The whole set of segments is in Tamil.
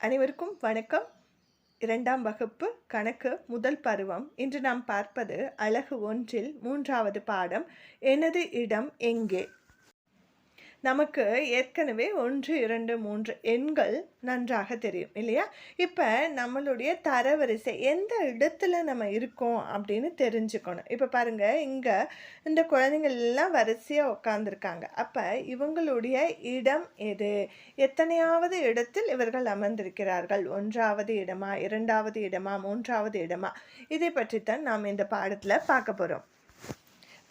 அனைவருக்கும் வணக்கம். 2ஆம் வகுப்பு கணக்கு முதல் பருவம். இன்று நாம் பார்ப்பது அலகு 1இல் 3வது பாடம், எனது இடம் எங்கே. நமக்கு ஏற்கனவே 1, 2, 3 எண்கள் நன்றாக தெரியும் இல்லையா? இப்போ நம்மளுடைய தரவரிசை எந்த இடத்துல நம்ம இருக்கோம் அப்படின்னு தெரிஞ்சுக்கணும். இப்போ பாருங்கள், இங்கே இந்த குழந்தைங்கள் எல்லாம் வரிசையாக உட்காந்துருக்காங்க. அப்போ இவங்களுடைய இடம் எது, எத்தனையாவது இடத்தில் இவர்கள் அமர்ந்திருக்கிறார்கள், 1வது இடமா, 2வது இடமா, 3வது இடமா, இதை பற்றித்தான் நாம் இந்த பாடத்தில் பார்க்க போகிறோம்.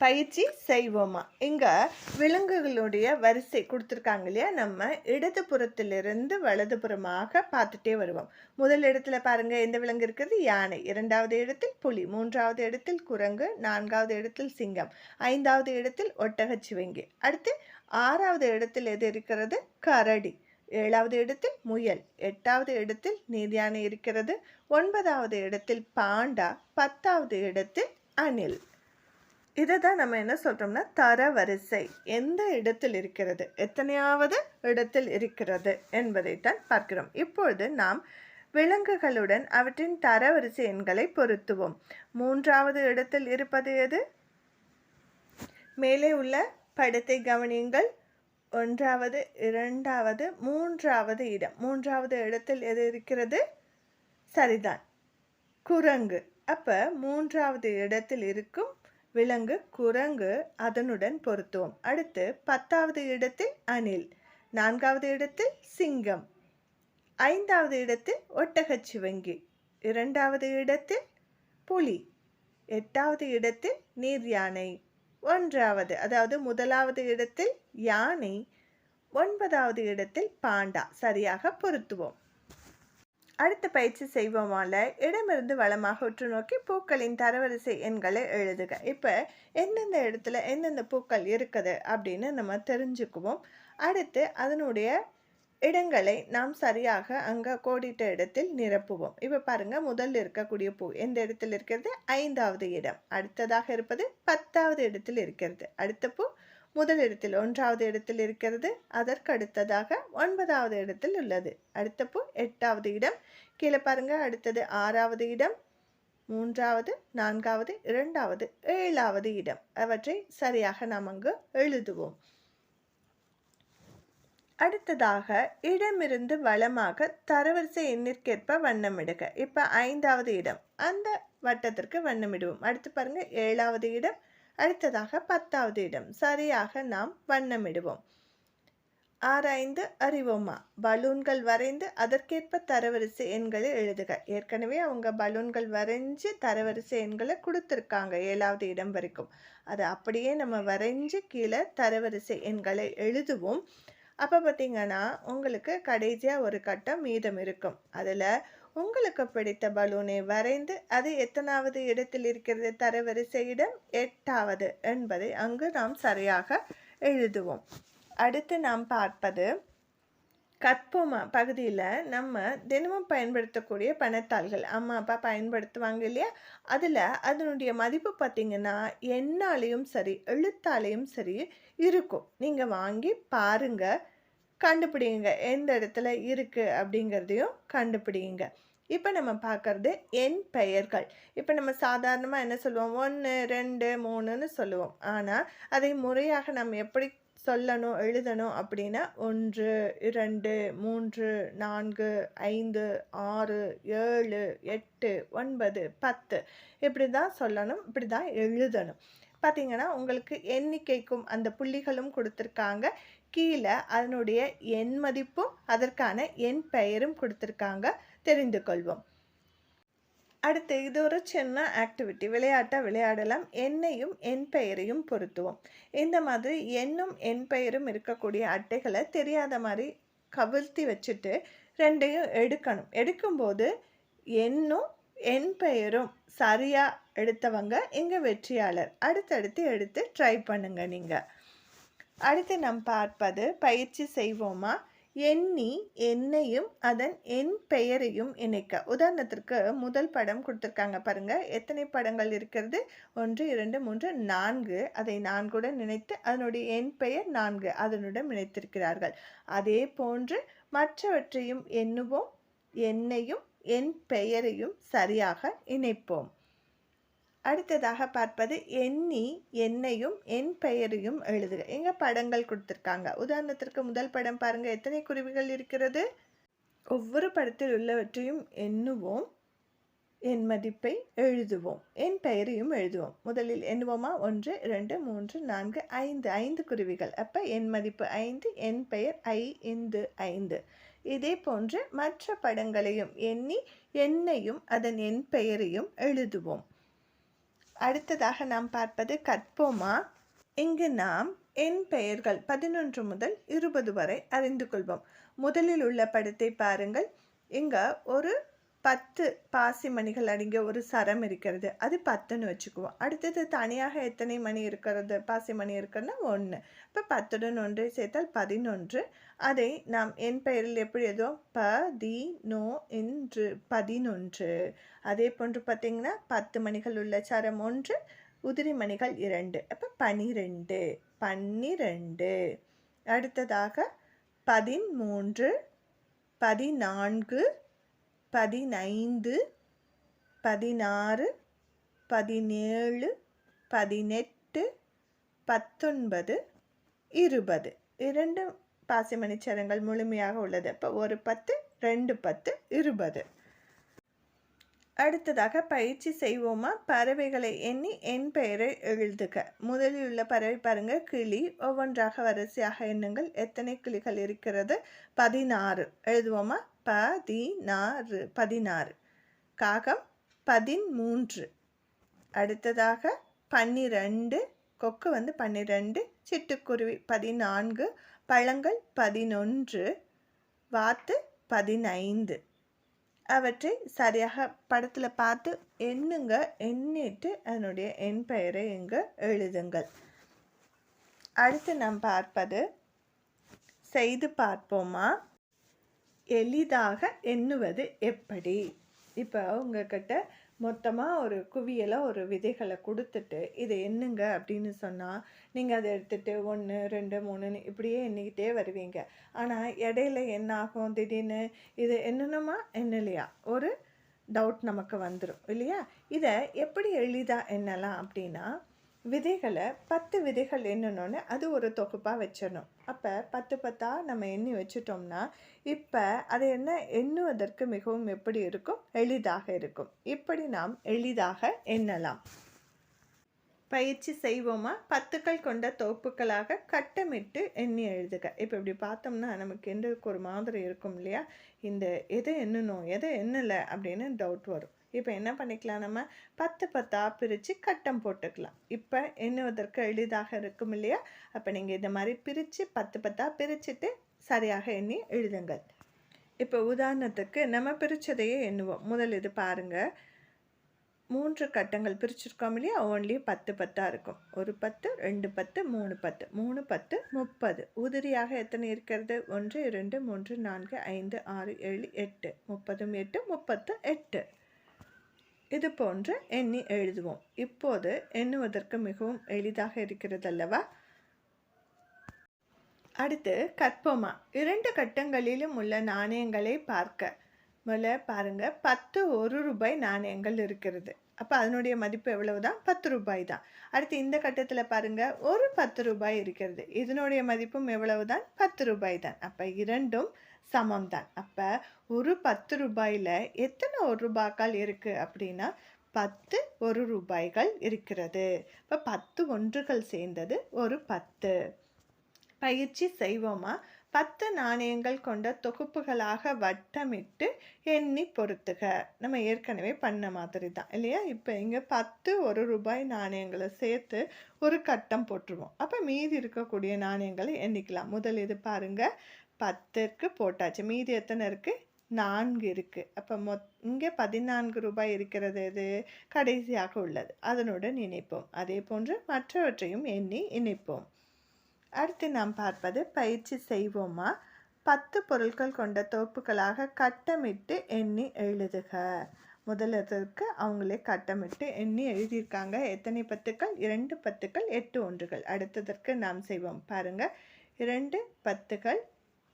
பயிற்சி செய்வோமா. இங்கே விலங்குகளுடைய வரிசை கொடுத்துருக்காங்க இல்லையா? நம்ம இடது புறத்திலிருந்து வலது புறமாக பார்த்துட்டே வருவோம். முதல் இடத்துல பாருங்கள், எந்த விலங்கு இருக்கிறது? யானை. 2வது இடத்தில் புலி. 3வது இடத்தில் குரங்கு. 4வது இடத்தில் சிங்கம். 5வது இடத்தில் ஒட்டகச்சிவிங்கி. அடுத்து 6வது இடத்தில் எது இருக்கிறது? கரடி. 7வது இடத்தில் முயல். 8வது இடத்தில் நீர் யானை இருக்கிறது. 9வது இடத்தில் பாண்டா. 10வது இடத்தில் அணில். இதை தான் நம்ம என்ன சொல்கிறோம்னா தரவரிசை. எந்த இடத்தில் இருக்கிறது, எத்தனையாவது இடத்தில் இருக்கிறது என்பதைத்தான் பார்க்கிறோம். இப்பொழுது நாம் விலங்குகளுடன் அவற்றின் தரவரிசை எண்களை பொருத்துவோம். 3வது இடத்தில் இருப்பது எது? மேலே உள்ள படத்தை கவனியுங்கள். 1வது, 2வது, 3வது இடம். 3வது இடத்தில் எது இருக்கிறது? சரிதான், குரங்கு. அப்போ 3வது இடத்தில் இருக்கும் விலங்கு குரங்கு, அதனுடன் பொருத்துவோம். அடுத்து 10வது இடத்தில் அணில். 4வது இடத்தில் சிங்கம். 5வது இடத்தில் ஒட்டகச்சிவிங்கி. 2வது இடத்தில் புலி. 8வது இடத்தில் நீர் யானை. 1வது, அதாவது 1வது இடத்தில் யானை. 9வது இடத்தில் பாண்டா. சரியாக பொருத்துவோம். அடுத்த பயிற்சி செய்வோமால, இடமிருந்து வலமாக உற்று நோக்கி பூக்களின் தரவரிசை எண்களை எழுதுக. இப்போ எந்தெந்த இடத்துல எந்தெந்த பூக்கள் இருக்குது அப்படின்னு நம்ம தெரிஞ்சுக்குவோம். அடுத்து அதனுடைய இடங்களை நாம் சரியாக அங்கே கோடிட்ட இடத்தில் நிரப்புவோம். இப்போ பாருங்கள், முதல்ல இருக்கக்கூடிய பூ எந்த இடத்தில் இருக்கிறது? 5வது இடம். அடுத்ததாக இருப்பது 10வது இடத்தில் இருக்கிறது. அடுத்த பூ முதல் இடத்தில் 1வது இடத்தில் இருக்கிறது. அதற்கு அடுத்ததாக 9வது இடத்தில் உள்ளது. அடுத்த பூ 8வது இடம். கீழே பாருங்க, அடுத்தது 6வது இடம், 3வது, 4வது, 2வது, 7வது இடம். அவற்றை சரியாக நாம் அங்கு எழுதுவோம். அடுத்ததாக இடமிருந்து வலமாக தரவரிசை எண்ணிற்கேற்ப வண்ணமிடுக. இப்போ 5வது இடம், அந்த வட்டத்திற்கு வண்ணமிடுவோம். அடுத்து பாருங்க, 7வது இடம். அடுத்ததாக 10வது இடம். சரியாக நாம் வண்ணமிடுவோம். ஆராய்ந்து அறிவோமா. பலூன்கள் வரைந்து அதற்கேற்ப தரவரிசை எண்களை எழுதுக. ஏற்கனவே அவங்க பலூன்கள் வரைஞ்சி தரவரிசை எண்களை கொடுத்துருக்காங்க 7வது இடம் வரைக்கும். அதை அப்படியே நம்ம வரைஞ்சி கீழே தரவரிசை எண்களை எழுதுவோம். அப்போ பார்த்தீங்கன்னா உங்களுக்கு கடைசியாக ஒரு கட்டம் மீதம் இருக்கும். அதில் உங்களுக்கு பிடித்த பலூனை வரைந்து அது எத்தனாவது இடத்தில் இருக்கிறது, தரவரிசை இடம் 8வது என்பதை அங்கு நாம் சரியாக எழுதுவோம். அடுத்து நாம் பார்ப்பது கற்போமா பகுதியில் நம்ம தினமும் பயன்படுத்தக்கூடிய பணத்தாள்கள் அம்மா அப்பா பயன்படுத்துவாங்க இல்லையா? அதில் அதனுடைய மதிப்பு பார்த்திங்கன்னா எண்ணாலையும் சரி எழுத்தாலையும் சரி இருக்கும். நீங்கள் வாங்கி பாருங்கள், கண்டுபிடிங்க எந்த இடத்துல இருக்குது அப்படிங்கிறதையும் கண்டுபிடிங்க. இப்போ நம்ம பார்க்குறது எண் பெயர்கள். இப்போ நம்ம சாதாரணமாக என்ன சொல்லுவோம்? 1, 2, 3ன்னு சொல்லுவோம். ஆனால் அதை முறையாக நம்ம எப்படி சொல்லணும், எழுதணும் அப்படின்னா 1, 2, 3, 4, 5, 6, 7, 8, 9, 10 இப்படி தான் சொல்லணும், இப்படி தான் எழுதணும். பார்த்தீங்கன்னா உங்களுக்கு எண்ணிக்கைக்கும் அந்த புள்ளிகளும் கொடுத்துருக்காங்க. கீழே அதனுடைய எண் மதிப்பும் அதற்கான எண் பெயரும் கொடுத்துருக்காங்க. தெரிந்து கொள்வோம். அடுத்து இது ஒரு சின்ன ஆக்டிவிட்டி, விளையாட்டாக விளையாடலாம். எண்ணையும் எண் பெயரையும் பொருத்துவோம். இந்த மாதிரி எண்ணும் எண் பெயரும் இருக்கக்கூடிய அட்டைகளை தெரியாத மாதிரி கவிழ்த்தி வச்சுட்டு ரெண்டையும் எடுக்கணும். எடுக்கும்போது எண்ணும் என் பெயரும் சரியாக எடுத்தவங்க இங்கே வெற்றியாளர். அடுத்தடுத்து எடுத்து ட்ரை பண்ணுங்க நீங்கள். அடுத்து நாம் பார்ப்பது பயிற்சி செய்வோமா. எண்ணி எண்ணையும் அதன் எண் பெயரையும் இணைக்க. உதாரணத்திற்கு முதல் படம் கொடுத்துருக்காங்க பாருங்கள். எத்தனை படங்கள் இருக்கிறது? 1, 2, 3, 4. அதை 4உடன் இணைத்து அதனுடைய எண் பெயர் 4 அதனுடன் இணைத்திருக்கிறார்கள். அதே போன்று மற்றவற்றையும் எண்ணுவோம், எண்ணையும் என் பெயரையும் சரியாக இணைப்போம். அடுத்ததாக பார்ப்பது எண்ணி எண்ணையும் என் பெயரையும் எழுதுக. எங்க படங்கள் கொடுத்துருக்காங்க. உதாரணத்திற்கு முதல் படம் பாருங்க, எத்தனை குருவிகள் இருக்கிறது? ஒவ்வொரு படத்தில் உள்ளவற்றையும் எண்ணுவோம், என் மதிப்பை எழுதுவோம், என் பெயரையும் எழுதுவோம். முதலில் எண்ணுவோமா? 1 2 3 4 5 5 குருவிகள். அப்போ என் மதிப்பு 5, என் பெயர் 5. இதே போன்று மற்ற படங்களையும் எண்ணி எண்ணையும் அதன் என் பெயரையும் எழுதுவோம். அடுத்ததாக நாம் பார்ப்பது கற்போமா. இங்கு நாம் என் பெயர்கள் 11 முதல் 20 வரை அறிந்து கொள்வோம். முதலில் உள்ள படத்தை பாருங்கள். இங்க ஒரு 10 பாசி மணிகள் அடங்கிய ஒரு சரம் இருக்கிறது. அது 10ன்னு வச்சுக்குவோம். அடுத்தது தனியாக எத்தனை மணி இருக்கிறது? பாசி மணி இருக்கிறதுனா 1. இப்போ 10உடன் 1 சேர்த்தால் 11. அதை நாம் என் பெயரில் எப்படி எழுதுவோம்? 11. அதே போன்று பார்த்தீங்கன்னா 10 மணிகள் உள்ள சரம் 1, உதிரி மணிகள் 2. அப்போ 12. அடுத்ததாக 13, 14, 15, 16, 17, 18, 19, 20. 2 பாசிமணிச்சரங்கள் முழுமையாக உள்ளது. இப்போ ஒரு 10, 2 10, 20. அடுத்ததாக பயிற்சி செய்வோமா. பறவைகளை எண்ணி என் பெயரை எழுதுக. முதலில் உள்ள பறவை பாருங்க, கிளி. ஒவ்வொன்றாக வரிசையாக எண்ணுங்கள். எத்தனை கிளிகள் இருக்கிறது? 16. எழுதுவோமா? 16. காகம் 13. அடுத்ததாக 12. கொக்கு 12. சிட்டுக்குருவி 14. பழங்கள் 11. வாத்து 15. அவற்றை சரியாக படத்தில் பார்த்து எண்ணுங்க. எண்ணிட்டு அதனுடைய எண் பெயரை இங்கு எழுதுங்கள். அடுத்து நாம் பார்ப்பது செய்து பார்ப்போமா. எளிதாக எண்ணுவது எப்படி? இப்போ உங்ககிட்ட மொத்தமாக ஒரு குவியலை ஒரு விதைகளை கொடுத்துட்டு இதை எண்ணுங்க அப்படின்னு சொன்னால் நீங்கள் அதை எடுத்துகிட்டு 1 2 3ன்னு இப்படியே எண்ணிக்கிட்டே வருவீங்க. ஆனால் இடையில என்ன ஆகும்? திடீர்னு இது எண்ணணுமா எண்ணலையா ஒரு டவுட் நமக்கு வந்துடும் இல்லையா? இதை எப்படி எளிதாக எண்ணலாம் அப்படின்னா, விதைகளை 10 விதைகள் எண்ணணுன்னு அது ஒரு தொகுப்பாக வச்சிடணும். அப்போ 10 நம்ம எண்ணி வச்சுட்டோம்னா இப்போ அதை எண்ணுவதற்கு மிகவும் எப்படி இருக்கும்? எளிதாக இருக்கும். இப்படி நாம் எளிதாக எண்ணலாம். பயிற்சி செய்வோமா. 10கள் கொண்ட தொகுப்புகளாக கட்டமிட்டு எண்ணி எழுதுக. இப்போ இப்படி பார்த்தோம்னா நமக்கு எந்தக்கு ஒரு மாதிரி இருக்கும் இல்லையா? இந்த எதை எண்ணணும் எதை எண்ணலை அப்படின்னு டவுட் வரும். இப்போ என்ன பண்ணிக்கலாம்? நம்ம 10 பிரித்து கட்டம் போட்டுக்கலாம். இப்போ எண்ணுவதற்கு எளிதாக இருக்கும் இல்லையா? அப்போ நீங்கள் இந்த மாதிரி பிரித்து 10 பிரிச்சுட்டு சரியாக எண்ணி எழுதுங்கள். இப்போ உதாரணத்துக்கு நம்ம பிரித்ததையே எண்ணுவோம். முதல் இது பாருங்கள், 3 கட்டங்கள் பிரிச்சிருக்கோம் இல்லையா? ஓன்லி 10 இருக்கும். ஒரு 10, 2 10, 3 10, 3 10, 30. உதிரியாக எத்தனை இருக்கிறது? 1 2 3 4 5 6 7 8. 30 8 38. இது போன்று எண்ணி எழுதுவோம். இப்போது எண்ணுவதற்கு மிகவும் எளிதாக இருக்கிறது அல்லவா? அடுத்து கற்போமா. 2 கட்டங்களிலும் உள்ள நாணயங்களை பார்க்க. முதல்ல பாருங்க, 10 1 ரூபாய் நாணயங்கள் இருக்கிறது. அப்போ அதனுடைய மதிப்பு எவ்வளவுதான்? 10 ரூபாய் தான். அடுத்து இந்த கட்டத்தில் பாருங்க, ஒரு 10 ரூபாய் இருக்கிறது. இதனுடைய மதிப்பும் எவ்வளவுதான்? 10 ரூபாய் தான். அப்போ இரண்டும் சமம் தான். அப்போ ஒரு 10 ரூபாயில் எத்தனை 1 ரூபாய்கள் இருக்குது அப்படின்னா 10 1 ரூபாய்கள் இருக்கிறது. இப்போ 10 ஒன்றுகள் சேர்ந்தது ஒரு 10. பயிற்சி செய்வோமா. 10 நாணயங்கள் கொண்ட தொகுப்புகளாக வட்டமிட்டு எண்ணி பொறுத்துக. நம்ம ஏற்கனவே பண்ண மாதிரி தான் இல்லையா? இப்போ இங்கே 10 1 ரூபாய் நாணயங்களை சேர்த்து ஒரு கட்டம் போட்டுருவோம். அப்போ மீதி இருக்கக்கூடிய நாணயங்களை எண்ணிக்கலாம். முதல் இது பாருங்கள், 10க்கு போட்டாச்சு. மீதி எத்தனை இருக்குது? 4 இருக்குது. அப்போ இங்கே 14 ரூபாய் இருக்கிறது. இது கடைசியாக உள்ளது, அதனுடன் இணைப்போம். அதே போன்று மற்றவற்றையும் எண்ணி இணைப்போம். அடுத்து நாம் பார்ப்பது பயிற்சி செய்வோமா. 10 பொருட்கள் கொண்ட தொகுப்புகளாக கட்டமிட்டு எண்ணி எழுதுக. முதலதற்கு அவங்களே கட்டமிட்டு எண்ணி எழுதியிருக்காங்க. எத்தனை 10கள்? 2 10கள் 8 ஒன்றுகள். அடுத்ததற்கு நாம் செய்வோம். பாருங்கள், 2 10கள்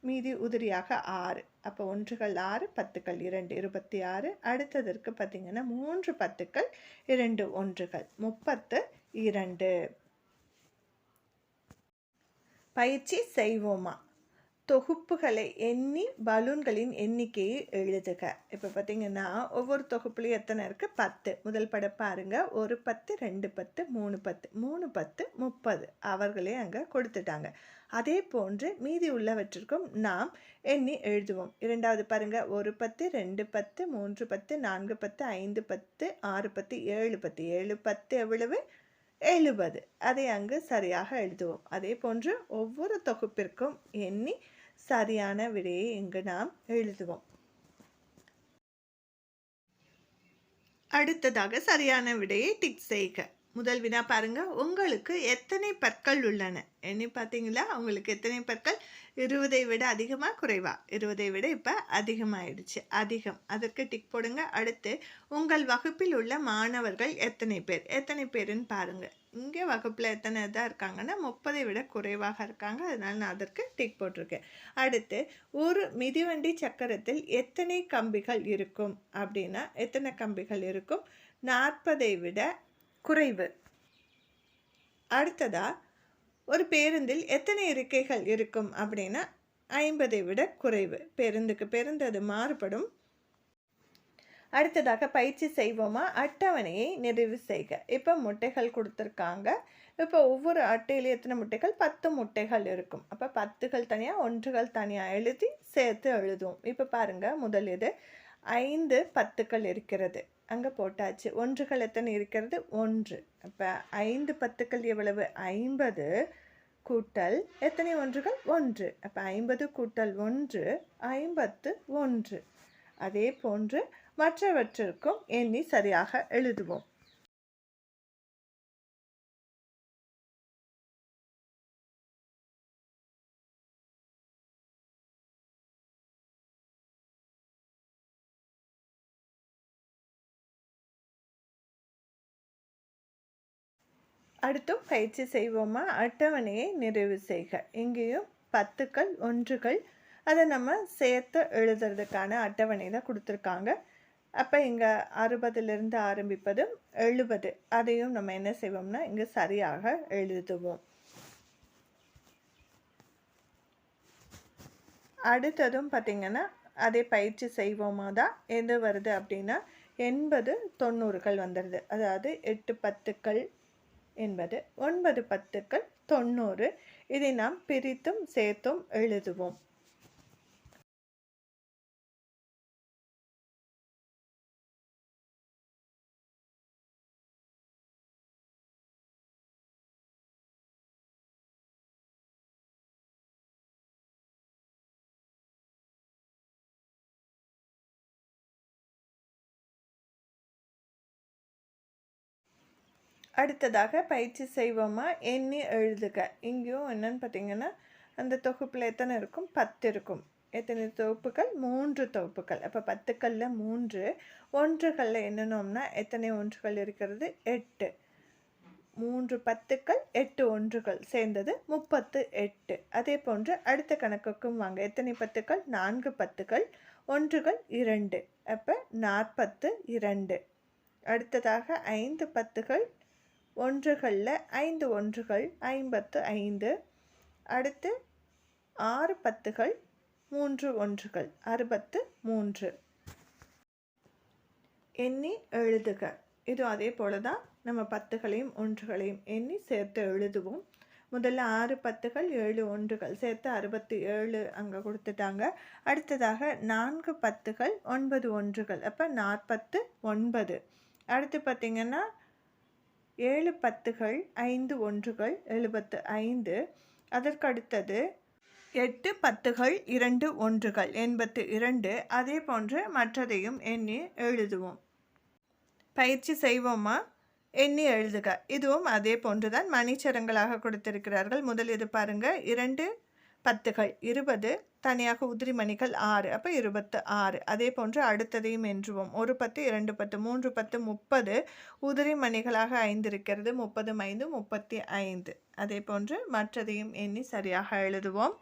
மீதி உதிரியாக 6. அப்போ 1கள் 6, 10கள் 2, 26. அடுத்ததற்கு பார்த்தீங்கன்னா 3 10கள் 2 1கள் 32. பயிற்சி செய்வோமா? தொகுப்புகளை எண்ணி பலூன்களின் எண்ணிக்கையை எழுதுக. இப்போ பார்த்தீங்கன்னா ஒவ்வொரு தொகுப்புலையும் எத்தனை இருக்குது? 10. முதல் படம் பாருங்க. 1 10, 2 10, 3 10, 3 10, 30 அவர்களே அங்கே கொடுத்துட்டாங்க. அதே போன்று மீதி உள்ளவற்றிற்கும் நாம் எண்ணி எழுதுவோம். இரண்டாவது பாருங்க. 1 10, 2 10, 3 10, 4 10, 5 10, 6 10, 7 10. 7 10 எவ்வளவு? 70. அதை அங்கு சரியாக எழுதுவோம். அதே போன்று ஒவ்வொரு தொகுப்பிற்கும் எண்ணி சரியான விடையை இங்கு நாம் எழுதுவோம். அடுத்ததாக சரியான விடையை டிக் செய்க. முதல் வினா பாருங்க. உங்களுக்கு எத்தனை பற்கள் உள்ளன? எண்ணி பார்த்தீங்களா? உங்களுக்கு எத்தனை பற்கள்? 20ஐ விட அதிகமா குறைவா? 20ஐ விட இப்போ அதிகமாயிடுச்சு. அதிகம். அதற்கு டிக் போடுங்க. அடுத்து உங்கள் வகுப்பில் உள்ள மாணவர்கள் எத்தனை பேர்? எத்தனை பேருன்னு பாருங்க. இங்கே வகுப்பில் எத்தனை தான் இருக்காங்கன்னா 30ஐ விட குறைவாக இருக்காங்க. அதனால நான் அதற்கு டிக் போட்டிருக்கேன். அடுத்து ஒரு மிதிவண்டி சக்கரத்தில் எத்தனை கம்பிகள் இருக்கும் அப்படின்னா எத்தனை கம்பிகள் இருக்கும்? 40ஐ விட குறைவு. அடுத்ததா ஒரு பேருந்தில் எத்தனை இருக்கைகள் இருக்கும் அப்படின்னா 50ஐ விட குறைவு. பேருந்துக்கு பேருந்து அது மாறுபடும். அடுத்ததாக பயிற்சி செய்வோமா? அட்டவணையை நிறைவு செய்க. இப்போ முட்டைகள் கொடுத்துருக்காங்க. இப்போ ஒவ்வொரு அட்டையிலையும் எத்தனை முட்டைகள்? 10 முட்டைகள் இருக்கும். அப்போ 10கள் தனியாக 1கள் தனியாக எழுதி சேர்த்து எழுதுவோம். இப்போ பாருங்கள். முதல் இது 5 10கள் இருக்கிறது. அங்கே போட்டாச்சு. 1கள் எத்தனை இருக்கிறது? 1. அப்போ 5 10கள் எவ்வளவு? 50 கூட்டல் எத்தனை 1கள்? 1. அப்போ 50 கூட்டல் 1 51. அதே போன்று மற்றவற்றிற்கும் எண்ணி சரியாக எழுதுவோம். அடுத்தும் பயிற்சி செய்வோமா? அட்டவணையை நிறைவு செய்க. இங்கேயும் 10கள் 1கள் அதை நம்ம சேர்த்து எழுதுறதுக்கான அட்டவணை தான் கொடுத்துருக்காங்க. அப்போ இங்கே 60லிருந்து ஆரம்பிப்பதும் 70 அதையும் நம்ம என்ன செய்வோம்னா இங்கே சரியாக எழுதுவோம். அடுத்ததும் பார்த்திங்கன்னா அதே பயிற்சி செய்வோமா தான். எது வருது அப்படின்னா 80 90கள் வந்துடுது. அதாவது 8 10கள் 80, 9 10கள் 90. இதை நாம் பிரித்தும் சேர்த்தும் எழுதுவோம். அடுத்ததாக பயிற்சி செய்வோமா? எண்ணி எழுதுக. இங்கேயும் என்னன்னு பார்த்தீங்கன்னா அந்த தொகுப்பில் எத்தனை இருக்கும்? 10 இருக்கும். எத்தனை தொகுப்புகள்? 3 தொகுப்புகள். அப்போ 10களில் 3. 1களில் என்னன்னோம்னா எத்தனை 1கள் இருக்கிறது? 8. 3 10கள் 8 1கள் சேர்ந்தது 38. அதே போன்று அடுத்த கணக்குக்கும் வாங்க. எத்தனை 10கள்? 4 10கள் 1கள் 2. அப்போ 42. அடுத்ததாக 5 10கள் 1களில் 5 1கள் 55. அடுத்து 6 10கள் 3 1கள் 63. எண்ணி எழுதுக. இது அதே போல தான் நம்ம 10களையும் 1களையும் எண்ணி சேர்த்து எழுதுவோம். முதல்ல 6 10கள் 7 1கள் சேர்த்து 67 அங்கே கொடுத்துட்டாங்க. அடுத்ததாக 4 10கள் 9 1கள் அப்போ 49. அடுத்து பார்த்திங்கன்னா 7 10கள் 5 1கள் 75. அதற்கு அடுத்தது 8 10கள் 2 1கள் 82. அதே போன்று மற்றதையும் எண்ணி எழுதுவோம். பயிற்சி செய்வோமா? எண்ணி எழுதுக. இதுவும் அதே போன்று தான் மணிச்சரங்களாக கொடுத்திருக்கிறார்கள். முதல் இது பாருங்கள். 2 10கள் 20, தனியாக உதிரி மணிகள் 6, அப்போ 26. அதே போன்று அடுத்ததையும் என்றுவோம். 1 10 2 10 3 10 30, உதிரி மணிகளாக 5 இருக்கிறது. 30 5 35. அதே போன்று மற்றதையும் எண்ணி சரியாக எழுதுவோம்.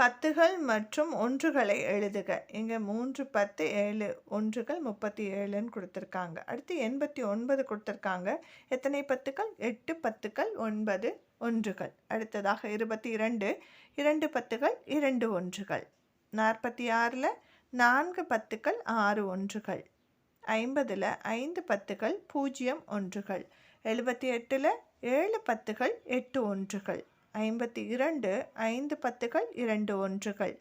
பத்துகள் மற்றும் ஒன்றுகளை எழுதுக. இங்கே 3 10 7 ஒன்றுகள் 37ன்னு கொடுத்துருக்காங்க. அடுத்து 89 கொடுத்துருக்காங்க. எத்தனை பத்துக்கள்? 8 பத்துக்கள் 9 ஒன்றுகள். அடுத்ததாக 22 2 பத்துகள் 2 ஒன்றுகள். 46ல் 4 பத்துக்கள் 6 ஒன்றுகள். 50ல் 5 பத்துகள் 0 ஒன்றுகள். 78ல் 7 பத்துகள் 8 ஒன்றுகள். 52 5 பத்துகள் 2 ஒன்றுகள்.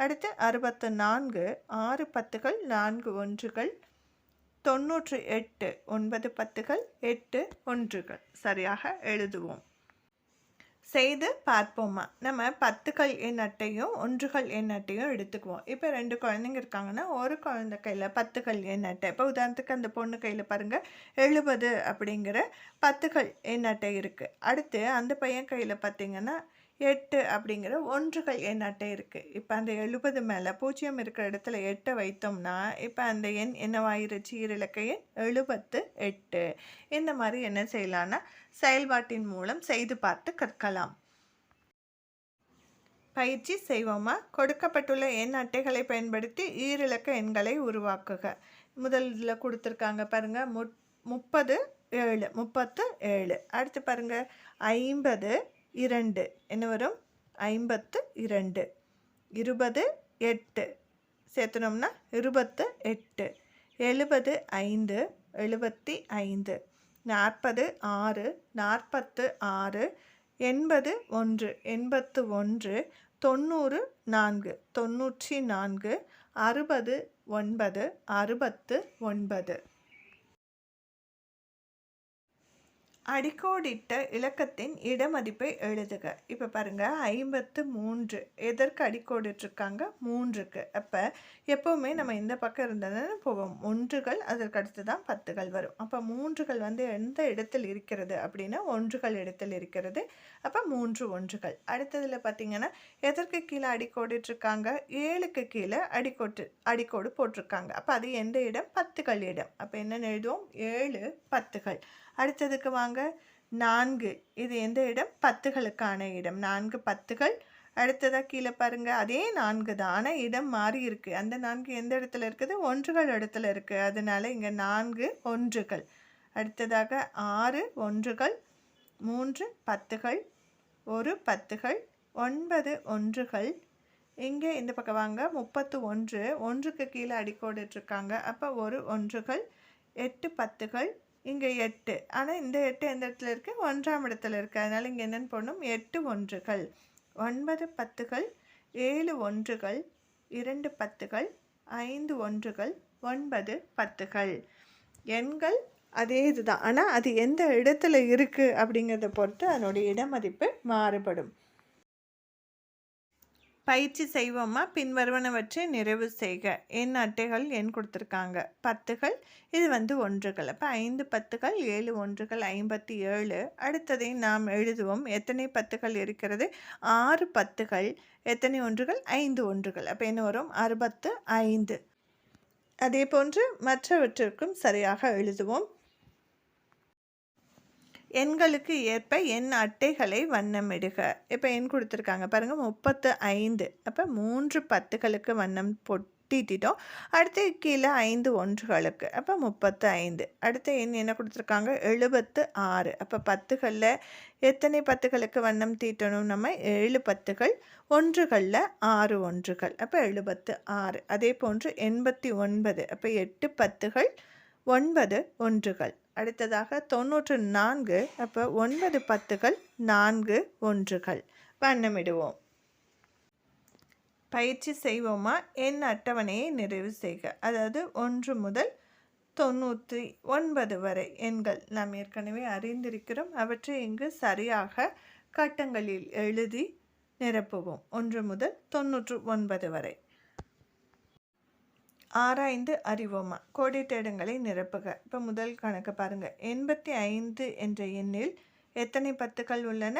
அடுத்து 64 6 பத்துகள் 4 ஒன்றுகள். 98 9 பத்துகள் 8 ஒன்றுகள். சரியாக எழுதுவோம். செய்து பார்ப்போமா. நம்ம பத்துக்கள் எண் அட்டையும் ஒன்றுகள் எண் அட்டையும் எடுத்துக்குவோம். இப்போ 2 குழந்தைங்க இருக்காங்கன்னா ஒரு குழந்தை கையில் பத்துக்கள் எண் அட்டை. இப்போ உதாரணத்துக்கு அந்த பொண்ணு கையில் பாருங்கள் 70 அப்படிங்கிற பத்துக்கள் எண் அட்டை இருக்குது. அடுத்து அந்த பையன் கையில் பார்த்திங்கன்னா 8 அப்படிங்கிற ஒன்றுகள் எண் அட்டை இருக்குது. இப்போ அந்த 70 மேலே 0 இருக்கிற இடத்துல 8 வைத்தோம்னா இப்போ அந்த எண் என்னவாயிருச்சு? ஈரிலக்க எண் 78. இந்த மாதிரி என்ன செய்யலான்னா செயல்பாட்டின் மூலம் செய்து பார்த்து கற்கலாம். பயிற்சி செய்வோமா. கொடுக்கப்பட்டுள்ள எண் அட்டைகளை பயன்படுத்தி ஈரிலக்க எண்களை உருவாக்குக. முதலில் கொடுத்துருக்காங்க பாருங்கள் 37 37. அடுத்து பாருங்கள் 52 என்ன வரும்? 52. 20 8 சேர்த்தனோம்னா 28. 70 5 75. 40 6 46. 80 1 81. 90 4 94. 60 9 69. அடிக்கோடிட்ட இலக்கத்தின் இடமதிப்பை எழுதுக. இப்போ பாருங்கள் 53 எதற்கு அடிக்கோடிட்டிருக்காங்க? 3க்கு. அப்போ எப்போவுமே நம்ம இந்த பக்கம் இருந்ததுன்னு போவோம். ஒன்றுகள் அதற்கு அடுத்து தான் பத்துகள் வரும். அப்போ மூன்றுகள் வந்து எந்த இடத்தில் இருக்கிறது அப்படின்னா ஒன்றுகள் இடத்தில் இருக்கிறது. அப்போ 3 ஒன்றுகள். அடுத்ததில் பார்த்திங்கன்னா எதற்கு கீழே அடிக்கோடிட்டிருக்காங்க? 7க்கு கீழே அடிக்கோடு போட்டிருக்காங்க. அப்போ அது எந்த இடம்? பத்துகள் இடம். அப்போ என்னென்னு எழுதுவோம்? 7 பத்துகள். அடுத்ததுக்கு வாங்க 4. இது எந்த இடம்? பத்துகளுக்கான இடம். 4 பத்துகள். அடுத்ததாக கீழே பாருங்கள் அதே 4 தான், ஆனால் இடம் மாறி இருக்குது. அந்த 4 எந்த இடத்துல இருக்குது? ஒன்றுகள் இடத்துல இருக்குது. அதனால் இங்கே 4 ஒன்றுகள். அடுத்ததாக 6 ஒன்றுகள். 3 பத்துகள். 1 பத்துகள். 9 ஒன்றுகள். இங்கே இந்த பக்கம் வாங்க 31 ஒன்றுக்கு கீழே அடிக்கோடிட்டிருக்காங்க. அப்போ 1 ஒன்றுகள். 8 பத்துகள். இங்கே 8, ஆனால் இந்த 8 எந்த இடத்துல இருக்குது? 1ஆம் இடத்துல இருக்குது. அதனால் இங்கே என்னென்னு போடணும்? 8 ஒன்றுகள். 9 பத்துகள். 7 ஒன்றுகள். 2 பத்துகள். 5 ஒன்றுகள். 9 பத்துகள். எண்கள் அதே இதுதான், ஆனால் அது எந்த இடத்துல இருக்குது அப்படிங்கிறத பொறுத்து அதனுடைய இடமதிப்பு மாறுபடும். பயிற்சி செய்வோமா. பின்வருவனவற்றை நிறைவு செய்க. எண் அட்டைகள் எண் கொடுத்துருக்காங்க. பத்துகள் இது வந்து ஒன்றுகள். அப்போ 5 பத்துகள் 7 ஒன்றுகள் 57. அடுத்ததை நாம் எழுதுவோம். எத்தனை பத்துகள் இருக்கிறது? 6 பத்துகள். எத்தனை ஒன்றுகள்? 5 ஒன்றுகள். அப்போ என்ன வரும்? 65. அதே போன்று மற்றவற்றிற்கும் சரியாக எழுதுவோம். எண்களுக்கு ஏற்ப எண் அட்டைகளை வண்ணமிடுக. இப்போ எண் கொடுத்துருக்காங்க பாருங்கள் 35. அப்போ 3 பத்துகளுக்கு வண்ணம் பொட்டிட்டோம். அடுத்து கீழே 5 ஒன்றுகளுக்கு. அப்போ 35. அடுத்த எண் என்ன கொடுத்துருக்காங்க? 76. அப்போ பத்துகளில் எத்தனை பத்துகளுக்கு வண்ணம் தீட்டணும்? நம்ம 7 பத்துகள். ஒன்றுகளில் 6 ஒன்றுகள். அப்போ 76. அதே போன்று 89. அப்போ 8 பத்துகள். 9 ஒன்றுகள். அடுத்ததாக 94. அப்போ 9 பத்துகள். 4 ஒன்றுகள். வண்ணமிடுவோம். பயிற்சி செய்வோமா. எண் அட்டவணையை நிறைவு செய்க. அதாவது 1 முதல் 99 வரை எண்கள் நாம் ஏற்கனவே அறிந்திருக்கிறோம். அவற்றை இங்கு சரியாக கட்டங்களில் எழுதி நிரப்புவோம். 1 முதல் 99 வரை. ஆராய்ந்து அறிவோமா. கோடிட்ட இடங்களை நிரப்புக. இப்போ முதல் கணக்கு பாருங்கள். 85 என்ற எண்ணில் எத்தனை பத்துகள் உள்ளன?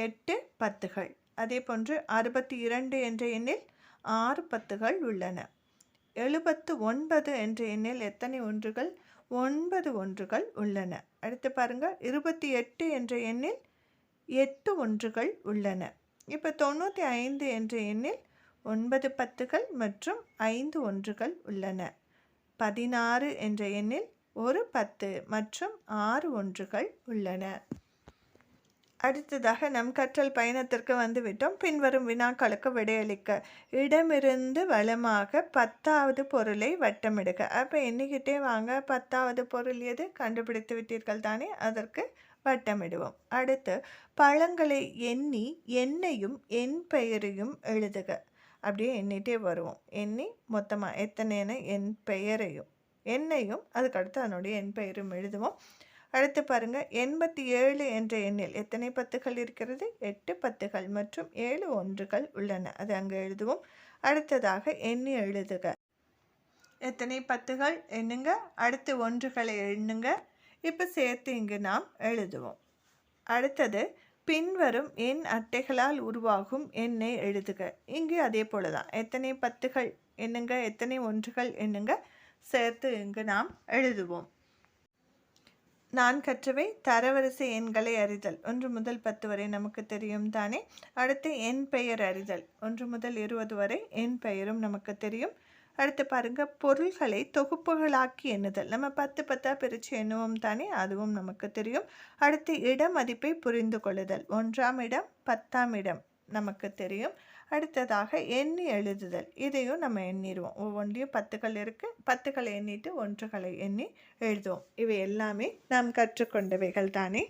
8 பத்துகள். அதே போன்று 62 என்ற எண்ணில் 6 பத்துகள் உள்ளன. 79 என்ற எண்ணில் எத்தனை ஒன்றுகள்? 9 ஒன்றுகள் உள்ளன. அடுத்து பாருங்கள் 28 என்ற எண்ணில் 8 ஒன்றுகள் உள்ளன. இப்போ 95 என்ற எண்ணில் 9 10கள் மற்றும் 5 ஒன்றுகள் உள்ளன. 16 என்ற எண்ணில் 1 10 மற்றும் 6 ஒன்றுகள் உள்ளன. அடுத்ததாக நம் கற்றல் பயணத்திற்கு வந்துவிட்டோம். பின்வரும் வினாக்களுக்கு விடையளிக்க. இடமிருந்து வலமாக 10வது பொருளை வட்டமிடுக. அப்போ எண்ணிக்கிட்டே வாங்க. 10வது பொருள் எது? கண்டுபிடித்து விட்டீர்கள் தானே? அதற்கு வட்டமிடுவோம். அடுத்து பழங்களை எண்ணி எண்ணையும் என் பெயரையும் எழுதுக. அப்படியே எண்ணிட்டே வருவோம். எண்ணி மொத்தமாக எத்தனைன்னு என் பெயரையும் எண்ணையும் அதுக்கடுத்து அதனுடைய என் பெயரும் எழுதுவோம். அடுத்து பாருங்கள், 87 என்ற எண்ணில் எத்தனை 10கள் இருக்கிறது? 8 10கள் மற்றும் 7 ஒன்றுகள் உள்ளன. அது அங்கே எழுதுவோம். அடுத்ததாக எண்ணி எழுதுக. எத்தனை 10கள் எண்ணுங்க, அடுத்து ஒன்றுகளை எண்ணுங்க. இப்போ சேர்த்து இங்கு நாம் எழுதுவோம். அடுத்தது பின்வரும் எண் அட்டைகளால் உருவாகும் எண்ணை எழுதுக. இங்கு அதே போல தான். எத்தனை 10கள் எண்ணுங்க, எத்தனை ஒன்றுகள் எண்ணுங்க, சேர்த்து இங்கு நாம் எழுதுவோம். நான் கற்றவை தரவரிசை எண்களை அறிதல். 1 முதல் 10 வரை நமக்கு தெரியும் தானே. அடுத்து என் பெயர் அறிதல். 1 முதல் 20 வரை என் பெயரும் நமக்கு தெரியும். அடுத்து பாருங்க, பொருள்களை தொகுப்புகளாக்கி எண்ணுதல். நம்ம 10 10 பிரித்து எண்ணுவோம் தானே, அதுவும் நமக்கு தெரியும். அடுத்து இட மதிப்பை புரிந்து கொள்ளுதல். 1ஆம் இடம் 10ஆம் இடம் நமக்கு தெரியும். அடுத்ததாக எண்ணி எழுதுதல். இதையும் நம்ம எண்ணிடுவோம். ஒவ்வொன்றையும் 10கள் இருக்குது. 10களை எண்ணிட்டு ஒன்றுகளை எண்ணி எழுதுவோம். இவை எல்லாமே நாம் கற்றுக்கொண்டவைகள் தானே.